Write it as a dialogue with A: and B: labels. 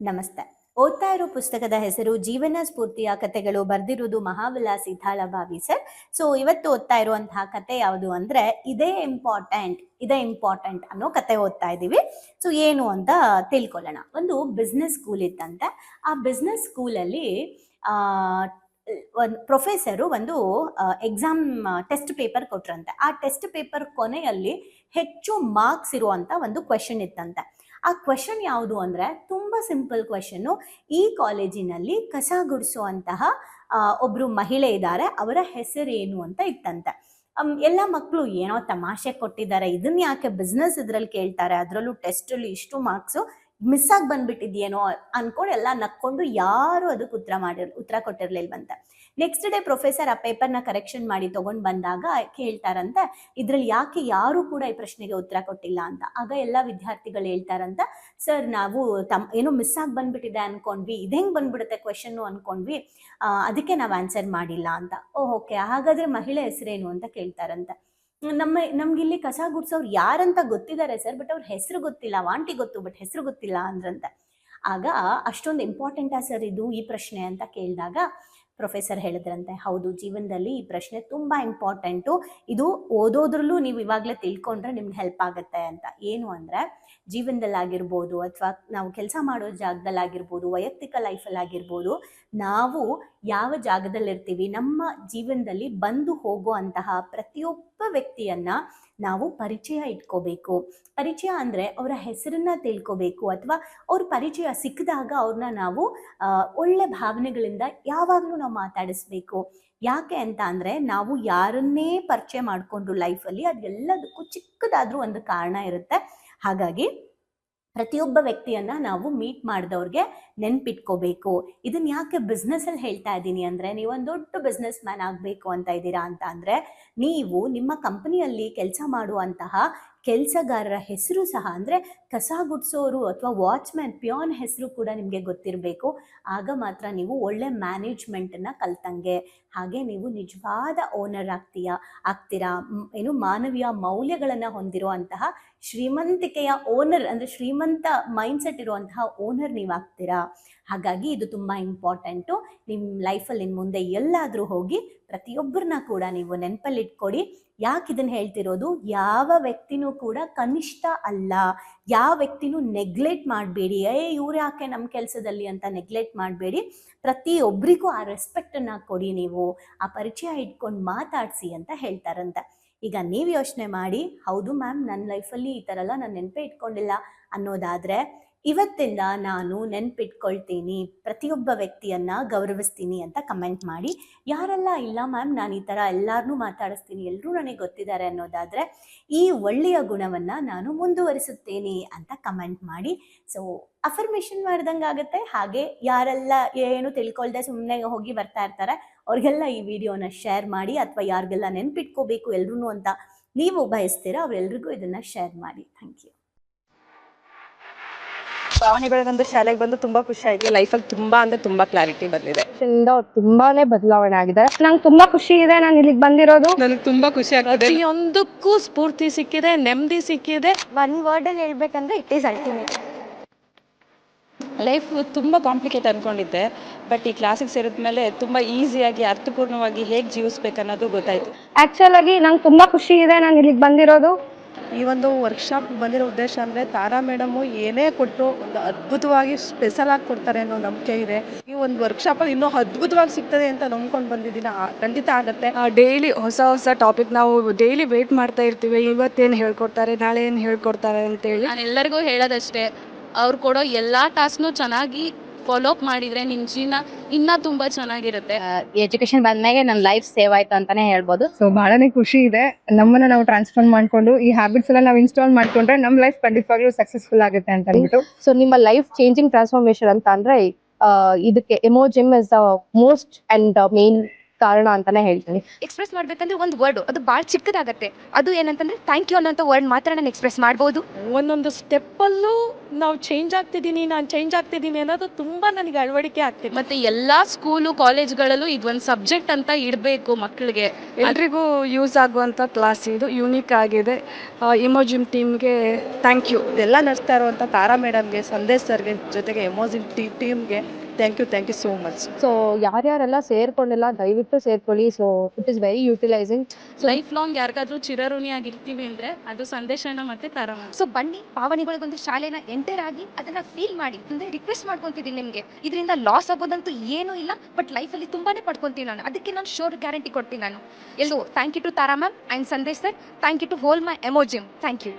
A: ನಮಸ್ತೆ. ಓದ್ತಾ ಇರೋ ಪುಸ್ತಕದ ಹೆಸರು ಜೀವನ ಸ್ಫೂರ್ತಿಯ ಕಥೆಗಳು. ಬರ್ದಿರುವುದು ಮಹಾವಿಲಾಸಿ ಥಾಳಭಾವಿ ಸರ್. ಸೊ ಇವತ್ತು ಓದ್ತಾ ಇರುವಂತಹ ಕತೆ ಯಾವುದು ಅಂದ್ರೆ ಇದೇ ಇಂಪಾರ್ಟೆಂಟ್ ಅನ್ನೋ ಕತೆ ಓದ್ತಾ ಇದ್ದೀವಿ. ಸೊ ಏನು ಅಂತ ತಿಳ್ಕೊಳ್ಳೋಣ. ಒಂದು ಬಿಸ್ನೆಸ್ ಸ್ಕೂಲ್ ಇತ್ತಂತೆ. ಆ ಬಿಸ್ನೆಸ್ ಸ್ಕೂಲಲ್ಲಿ ಒಂದು ಪ್ರೊಫೆಸರು ಒಂದು ಎಕ್ಸಾಮ್ ಟೆಸ್ಟ್ ಪೇಪರ್ ಕೊಟ್ರಂತೆ. ಆ ಟೆಸ್ಟ್ ಪೇಪರ್ ಕೊನೆಯಲ್ಲಿ ಹೆಚ್ಚು ಮಾರ್ಕ್ಸ್ ಇರುವಂತ ಒಂದು ಕ್ವೆಶನ್ ಇತ್ತಂತೆ. ಆ ಕ್ವೆಶನ್ ಯಾವುದು ಅಂದ್ರೆ ತುಂಬಾ ಸಿಂಪಲ್ ಕ್ವೆಶನ್ನು. ಈ ಕಾಲೇಜಿನಲ್ಲಿ ಕಸ ಗುಡಿಸುವಂತಹ ಒಬ್ರು ಮಹಿಳೆ ಇದ್ದಾರೆ, ಅವರ ಹೆಸರೇನು ಅಂತ ಇತ್ತಂತೆ. ಎಲ್ಲ ಮಕ್ಕಳು ಏನೋ ತಮಾಷೆ ಕೊಟ್ಟಿದ್ದಾರೆ, ಇದನ್ನ ಯಾಕೆ ಬಿಸ್ನೆಸ್ ಇದ್ರಲ್ಲಿ ಕೇಳ್ತಾರೆ, ಅದರಲ್ಲೂ ಟೆಸ್ಟ್ ಅಲ್ಲಿ ಇಷ್ಟು ಮಾರ್ಕ್ಸು ಮಿಸ್ ಆಗಿ ಬಂದ್ಬಿಟ್ಟಿದ್ಯೇನೋ ಅನ್ಕೊಂಡು ಎಲ್ಲ ನಕ್ಕೊಂಡು ಯಾರು ಅದಕ್ಕೆ ಉತ್ತರ ಕೊಟ್ಟಿರ್ಲಿಲ್ವಂತೆ. ನೆಕ್ಸ್ಟ್ ಡೇ ಪ್ರೊಫೆಸರ್ ಆ ಪೇಪರ್ನ ಕರೆಕ್ಷನ್ ಮಾಡಿ ತಗೊಂಡ್ ಬಂದಾಗ ಕೇಳ್ತಾರಂತೆ, ಇದ್ರಲ್ಲಿ ಯಾಕೆ ಯಾರು ಕೂಡ ಈ ಪ್ರಶ್ನೆಗೆ ಉತ್ತರ ಕೊಟ್ಟಿಲ್ಲ ಅಂತ. ಆಗ ಎಲ್ಲ ವಿದ್ಯಾರ್ಥಿಗಳು ಹೇಳ್ತಾರಂತ, ಸರ್ ನಾವು ಏನೋ ಮಿಸ್ ಆಗಿ ಬಂದ್ಬಿಟ್ಟಿದೆ ಅನ್ಕೊಂಡ್ವಿ, ಇದು ಹೆಂಗ್ ಬಂದ್ಬಿಡುತ್ತೆ ಕ್ವೆಶನ್ ಅನ್ಕೊಂಡ್ವಿ, ಅದಕ್ಕೆ ನಾವು ಆನ್ಸರ್ ಮಾಡಿಲ್ಲ ಅಂತ. ಓಕೆ, ಹಾಗಾದ್ರೆ ಮಹಿಳೆ ಹೆಸರೇನು ಅಂತ ಕೇಳ್ತಾರಂತೆ. ನಮ್ಗಿಲ್ಲಿ ಕಸ ಗುಡ್ಸೋರು ಯಾರಂತ ಗೊತ್ತಿದ್ದಾರೆ ಸರ್, ಬಟ್ ಅವ್ರ ಹೆಸರು ಗೊತ್ತಿಲ್ಲ, ವಾಂಟಿ ಗೊತ್ತು ಬಟ್ ಹೆಸರು ಗೊತ್ತಿಲ್ಲ ಅಂದ್ರಂತೆ. ಆಗ ಅಷ್ಟೊಂದು ಇಂಪಾರ್ಟೆಂಟಾ ಸರ್ ಇದು ಈ ಪ್ರಶ್ನೆ ಅಂತ ಕೇಳಿದಾಗ ಪ್ರೊಫೆಸರ್ ಹೇಳಿದ್ರಂತೆ, ಹೌದು, ಜೀವನದಲ್ಲಿ ಈ ಪ್ರಶ್ನೆ ತುಂಬಾ ಇಂಪಾರ್ಟೆಂಟು. ಇದು ಓದೋದ್ರಲ್ಲೂ ನೀವು ಇವಾಗಲೇ ತಿಳ್ಕೊಂಡ್ರೆ ನಿಮ್ಗೆ ಹೆಲ್ಪ್ ಆಗುತ್ತೆ ಅಂತ. ಏನು ಅಂದ್ರೆ ಜೀವನದಲ್ಲಾಗಿರ್ಬೋದು ಅಥವಾ ನಾವು ಕೆಲಸ ಮಾಡೋ ಜಾಗದಲ್ಲಾಗಿರ್ಬೋದು, ವೈಯಕ್ತಿಕ ಲೈಫಲ್ಲಾಗಿರ್ಬೋದು, ನಾವು ಯಾವ ಜಾಗದಲ್ಲಿರ್ತೀವಿ, ನಮ್ಮ ಜೀವನದಲ್ಲಿ ಬಂದು ಹೋಗುವಂತಹ ಪ್ರತಿಯೊಬ್ಬ ವ್ಯಕ್ತಿಯನ್ನ ನಾವು ಪರಿಚಯ ಇಟ್ಕೋಬೇಕು. ಪರಿಚಯ ಅಂದ್ರೆ ಅವರ ಹೆಸರನ್ನ ತಿಳ್ಕೋಬೇಕು, ಅಥವಾ ಅವ್ರ ಪರಿಚಯ ಸಿಕ್ಕಿದಾಗ ಅವ್ರನ್ನ ನಾವು ಒಳ್ಳೆ ಭಾವನೆಗಳಿಂದ ಯಾವಾಗಲೂ ನಾವು ಮಾತಾಡಿಸ್ಬೇಕು. ಯಾಕೆ ಅಂತ ಅಂದ್ರೆ ನಾವು ಯಾರನ್ನೇ ಪರಿಚಯ ಮಾಡ್ಕೊಂಡ್ರು ಲೈಫಲ್ಲಿ ಅದೆಲ್ಲದಕ್ಕೂ ಚಿಕ್ಕದಾದ್ರೂ ಒಂದು ಕಾರಣ ಇರುತ್ತೆ. ಹಾಗಾಗಿ ಪ್ರತಿಯೊಬ್ಬ ವ್ಯಕ್ತಿಯನ್ನ ನಾವು ಮೀಟ್ ಮಾಡಿದವ್ರಿಗೆ ನೆನ್ಪಿಟ್ಕೋಬೇಕು. ಇದನ್ನ ಯಾಕೆ ಬಿಸ್ನೆಸ್ ಅಲ್ಲಿ ಹೇಳ್ತಾ ಇದ್ದೀನಿ ಅಂದ್ರೆ, ನೀವೊಂದು ದೊಡ್ಡ ಬಿಸ್ನೆಸ್ ಮ್ಯಾನ್ ಆಗ್ಬೇಕು ಅಂತ ಇದ್ದೀರಾ ಅಂತ ಅಂದ್ರೆ, ನೀವು ನಿಮ್ಮ ಕಂಪನಿಯಲ್ಲಿ ಕೆಲಸ ಮಾಡುವಂತಹ ಕೆಲಸಗಾರರ ಹೆಸರು ಸಹ, ಅಂದ್ರೆ ಕಸ ಗುಡ್ಸೋರು ಅಥವಾ ವಾಚ್ಮ್ಯಾನ್, ಪ್ಯಾನ್ ಹೆಸರು ಕೂಡ ನಿಮಗೆ ಗೊತ್ತಿರಬೇಕು. ಆಗ ಮಾತ್ರ ನೀವು ಒಳ್ಳೆ ಮ್ಯಾನೇಜ್ಮೆಂಟನ್ನ ಕಲ್ತಂಗೆ. ಹಾಗೆ ನೀವು ನಿಜವಾದ ಓನರ್ ಆಗ್ತೀರಾ. ಏನು ಮಾನವೀಯ ಮೌಲ್ಯಗಳನ್ನ ಹೊಂದಿರುವಂತಹ ಶ್ರೀಮಂತಿಕೆಯ ಓನರ್, ಅಂದ್ರೆ ಶ್ರೀಮಂತ ಮೈಂಡ್ಸೆಟ್ ಇರುವಂತಹ ಓನರ್ ನೀವಾಗ್ತೀರಾ. ಹಾಗಾಗಿ ಇದು ತುಂಬಾ ಇಂಪಾರ್ಟೆಂಟು. ನಿಮ್ಮ ಲೈಫಲ್ಲಿ ಇನ್ನು ಮುಂದೆ ಎಲ್ಲಾದ್ರೂ ಹೋಗಿ ಪ್ರತಿಯೊಬ್ಬರನ್ನ ಕೂಡ ನೀವು ನೆನಪಲ್ಲಿ ಇಟ್ಕೊಡಿ. ಯಾಕೆ ಇದನ್ನ ಹೇಳ್ತಿರೋದು, ಯಾವ ವ್ಯಕ್ತಿನೂ ಕೂಡ ಕನಿಷ್ಠ ಅಲ್ಲ, ಯಾವ ವ್ಯಕ್ತಿನೂ ನೆಗ್ಲೆಕ್ಟ್ ಮಾಡಬೇಡಿ. ಇವ್ರು ಯಾಕೆ ನಮ್ಮ ಕೆಲಸದಲ್ಲಿ ಅಂತ ನೆಗ್ಲೆಕ್ಟ್ ಮಾಡಬೇಡಿ. ಪ್ರತಿಯೊಬ್ಬರಿಗೂ ಆ ರೆಸ್ಪೆಕ್ಟನ್ನು ಕೊಡಿ, ನೀವು ಆ ಪರಿಚಯ ಇಟ್ಕೊಂಡು ಮಾತಾಡಿಸಿ ಅಂತ ಹೇಳ್ತಾರಂತೆ. ಈಗ ನೀವು ಯೋಚನೆ ಮಾಡಿ, ಹೌದು ಮ್ಯಾಮ್, ನನ್ನ ಲೈಫಲ್ಲಿ ಈ ಥರ ಎಲ್ಲ ನಾನು ನೆನಪೇ ಇಟ್ಕೊಂಡಿಲ್ಲ ಅನ್ನೋದಾದರೆ, ಇವತ್ತಿಂದ ನಾನು ನೆನ್ಪಿಟ್ಕೊಳ್ತೀನಿ, ಪ್ರತಿಯೊಬ್ಬ ವ್ಯಕ್ತಿಯನ್ನ ಗೌರವಿಸ್ತೀನಿ ಅಂತ ಕಮೆಂಟ್ ಮಾಡಿ. ಯಾರೆಲ್ಲ ಇಲ್ಲ ಮ್ಯಾಮ್ ನಾನು ಈ ಥರ ಎಲ್ಲರನ್ನೂ ಮಾತಾಡಿಸ್ತೀನಿ, ಎಲ್ಲರೂ ನನಗೆ ಗೊತ್ತಿದ್ದಾರೆ ಅನ್ನೋದಾದರೆ, ಈ ಒಳ್ಳೆಯ ಗುಣವನ್ನು ನಾನು ಮುಂದುವರಿಸುತ್ತೇನೆ ಅಂತ ಕಮೆಂಟ್ ಮಾಡಿ. ಸೊ ಅಫರ್ಮೇಷನ್ ಮಾಡ್ದಂಗೆ ಆಗುತ್ತೆ. ಹಾಗೆ ಯಾರೆಲ್ಲ ಏನು ತಿಳ್ಕೊಳ್ದೆ ಸುಮ್ಮನೆ ಹೋಗಿ ಬರ್ತಾ ಇರ್ತಾರೆ ಅವ್ರಿಗೆಲ್ಲ ಈ ವಿಡಿಯೋನ ಶೇರ್ ಮಾಡಿ, ಅಥವಾ ಯಾರಿಗೆಲ್ಲ ನೆನ್ಪಿಟ್ಕೋಬೇಕು ಎಲ್ಲರೂ ಅಂತ ನೀವು ಬಯಸ್ತೀರಾ ಅವರೆಲ್ರಿಗೂ ಇದನ್ನು ಶೇರ್ ಮಾಡಿ. Thank you.
B: ಭಾವನೆಗಳಂದ್ರೆ ಶಾಲೆಗೆ ಬಂದು ತುಂಬಾ ಖುಷಿ ಆಯ್ತು. ಲೈಫಲ್ಲಿ ತುಂಬಾ ಅಂದ್ರೆ ತುಂಬಾ ಕ್ಲಾರಿಟಿ ಬಂದಿದೆ.
C: ತುಂಬಾನೇ ಬದಲಾವಣೆ ಆಗಿದೆ. ನಂಗೆ ತುಂಬಾ ಖುಷಿ ಇದೆ ನಾನು ಇಲ್ಲಿಗೆ ಬಂದಿರೋದು.
B: ನನಗೆ ತುಂಬಾ ಖುಷಿ ಆಗ್ತದೆ. ಪ್ರತಿಯೊಂದಕ್ಕೂ ಸ್ಫೂರ್ತಿ ಸಿಕ್ಕಿದೆ, ನೆಮ್ಮದಿ ಸಿಕ್ಕಿದೆ.
C: ಒನ್ ವರ್ಡ್ ಅಲ್ಲಿ ಹೇಳ್ಬೇಕಂದ್ರೆ ಇಟ್ ಈಸ್ ಅಲ್ಟಿಮೇಟ್.
B: ಲೈಫ್ ತುಂಬ ಕಾಂಪ್ಲಿಕೇಟ್ ಅನ್ಕೊಂಡಿದ್ದೆ, ಬಟ್ ಈ ಕ್ಲಾಸಿಗೆ ಸೇರಿದ್ಮೇಲೆ ತುಂಬಾ ಈಸಿಯಾಗಿ ಅರ್ಥಪೂರ್ಣವಾಗಿ ಹೇಗೆ ಜೀವಿಸ್ಬೇಕು ಅನ್ನೋದು ಗೊತ್ತಾಯ್ತು.
C: ಆಕ್ಚುಲ್ ಆಗಿ ನಂಗೆ ತುಂಬಾ ಖುಷಿ ಇದೆ ನಾನು ಇಲ್ಲಿಗೆ ಬಂದಿರೋದು.
D: ಈ ಒಂದು ವರ್ಕ್ಶಾಪ್ ಬಂದಿರೋ ಉದ್ದೇಶ ಅಂದರೆ ತಾರಾ ಮೇಡಮು ಏನೇ ಕೊಟ್ಟರು ಒಂದು ಅದ್ಭುತವಾಗಿ ಸ್ಪೆಷಲ್ ಆಗಿ ಕೊಡ್ತಾರೆ ಅನ್ನೋ ನಂಬಿಕೆ ಇದೆ. ಈ ಒಂದು ವರ್ಕ್ಶಾಪಲ್ಲಿ ಇನ್ನೂ ಅದ್ಭುತವಾಗಿ ಸಿಗ್ತದೆ ಅಂತ ನಂಬ್ಕೊಂಡು ಬಂದಿದ್ದೀನಿ. ಖಂಡಿತ ಆಗುತ್ತೆ.
E: ಡೈಲಿ ಹೊಸ ಟಾಪಿಕ್ ನಾವು ಡೈಲಿ ವೇಟ್ ಮಾಡ್ತಾ ಇರ್ತೀವಿ, ಇವತ್ತೇನು ಹೇಳ್ಕೊಡ್ತಾರೆ, ನಾಳೆ ಏನು ಹೇಳ್ಕೊಡ್ತಾರೆ ಅಂತೇಳಿ.
F: ನಾನು ಎಲ್ಲರಿಗೂ ಹೇಳೋದಷ್ಟೇ, ಅವ್ರು ಕೊಡೋ ಎಲ್ಲ ಟಾಸ್ಕ್ನು ಚೆನ್ನಾಗಿ ಫಾಲೋ ಅಪ್ ಮಾಡಿದ್ರೆ ನಿಮ್ಮ ಜೀವನ ಇನ್ನೂ ತುಂಬ ಚೆನ್ನಾಗಿರುತ್ತೆ.
G: ಎಜುಕೇಶನ್ ಬಂದ್ಮೇಲೆ ನನ್ನ ಲೈಫ್ ಸೇವ್ ಆಯ್ತು ಅಂತಾನೆ ಹೇಳ್ಬೋದು.
C: ಸೊ ಬಹಳನೇ ಖುಷಿ ಇದೆ. ನಮ್ಮನ್ನ ನಾವು ಟ್ರಾನ್ಸ್ಫಾರ್ಮ್ ಮಾಡ್ಕೊಂಡು ಈ ಹ್ಯಾಬಿಟ್ಸ್ ಎಲ್ಲ ನಾವು ಇನ್ಸ್ಟಾಲ್ ಮಾಡ್ಕೊಂಡ್ರೆ ನಮ್ಮ ಲೈಫ್ ಖಂಡಿತವಾಗ್ಲೂ ಸಕ್ಸಸ್ಫುಲ್ ಆಗುತ್ತೆ ಅಂತ ಅಂದ್ಬಿಟ್ಟು.
G: ಸೊ ನಿಮ್ಮ ಲೈಫ್ ಚೇಂಜಿಂಗ್ ಟ್ರಾನ್ಸ್ಫಾರ್ಮೇಶನ್ ಅಂತ ಅಂದ್ರೆ ಇದಕ್ಕೆ emo gym is the most and main ಕಾರಣ ಅಂತಾನೆ ಹೇಳ್ತೀನಿ.
H: ಎಕ್ಸ್ಪ್ರೆಸ್ ಮಾಡ್ಬೇಕಂದ್ರೆ ಒಂದು ವರ್ಡ್ ಅದು ಭಾಳ ಚಿಕ್ಕದಾಗತ್ತೆ. ಅದು ಏನಂತಂದ್ರೆ ಥ್ಯಾಂಕ್ ಯು ಅನ್ನೋಂಥ ವರ್ಡ್ ಮಾತ್ರ ನಾನು ಎಕ್ಸ್ಪ್ರೆಸ್ ಮಾಡ್ಬೋದು.
D: ಒಂದೊಂದು ಸ್ಟೆಪ್ಪಲ್ಲೂ ನಾವು ಚೇಂಜ್ ಆಗ್ತಿದ್ದೀನಿ, ನಾನು ಚೇಂಜ್ ಆಗ್ತಿದ್ದೀನಿ ಅನ್ನೋದು ತುಂಬ ನನಗೆ ಅಳವಡಿಕೆ ಆಗ್ತಿದೆ.
F: ಮತ್ತು ಎಲ್ಲ ಸ್ಕೂಲು ಕಾಲೇಜ್ಗಳಲ್ಲೂ ಇದೊಂದು ಸಬ್ಜೆಕ್ಟ್ ಅಂತ ಇಡಬೇಕು ಮಕ್ಕಳಿಗೆ.
E: ಎಲ್ರಿಗೂ ಯೂಸ್ ಆಗುವಂಥ ಕ್ಲಾಸ್ ಇದು, ಯೂನಿಕ್ ಆಗಿದೆ. ಇಮೋಜಿಮ್ ಟೀಮ್ಗೆ ಥ್ಯಾಂಕ್ ಯು.
D: ಇದೆಲ್ಲ ನಡೆಸ್ತಾ ಇರುವಂಥ ತಾರಾ ಮೇಡಮ್ಗೆ, ಸಂದೇಶ್ ಸರ್ಗೆ, ಜೊತೆಗೆ ಎಮೋಜಿನ್ ಟೀಮ್ಗೆ thank you so much.
G: So ಯಾರ್ಯಾರೆಲ್ಲ ಸೇರ್ಕೊಂಡಿಲ್ಲ ದಯವಿಟ್ಟು ಸೇರ್ಕೊಳ್ಳಿ. So it is very utilising.
F: Life long ಯಾರಿಗಾದ್ರೂ ಚಿರಋಣಿಯಾಗಿರ್ತೀವಿ ಅಂದರೆ ಅದು ಸಂದೇಶನ ಮತ್ತು ತಾರಾ ಮ್ಯಾಮ್.
H: ಸೊ ಬನ್ನಿ ಪಾವನಿಗಳಿಗೊಂದು ಶಾಲೆನ ಎಂಟರ್ ಆಗಿ ಅದನ್ನ ಫೀಲ್ ಮಾಡಿ. ಅಂದರೆ ರಿಕ್ವೆಸ್ಟ್ ಮಾಡ್ಕೊತಿದ್ದೀನಿ ನಿಮಗೆ, ಇದರಿಂದ ಲಾಸ್ ಆಗೋದಂತೂ ಏನೂ ಇಲ್ಲ, ಬಟ್ ಲೈಫಲ್ಲಿ ತುಂಬಾನೇ ಪಡ್ಕೊತೀನಿ ನಾನು. ಅದಕ್ಕೆ ನಾನು ಶೋರ್ ಗ್ಯಾರಂಟಿ ಕೊಡ್ತೀನಿ ನಾನು. ಎಲ್ಲೋ thank you to Tara ma'am and Sandesh sir. Thank you to whole my ಎಮೋಜಿಮ್. Thank you.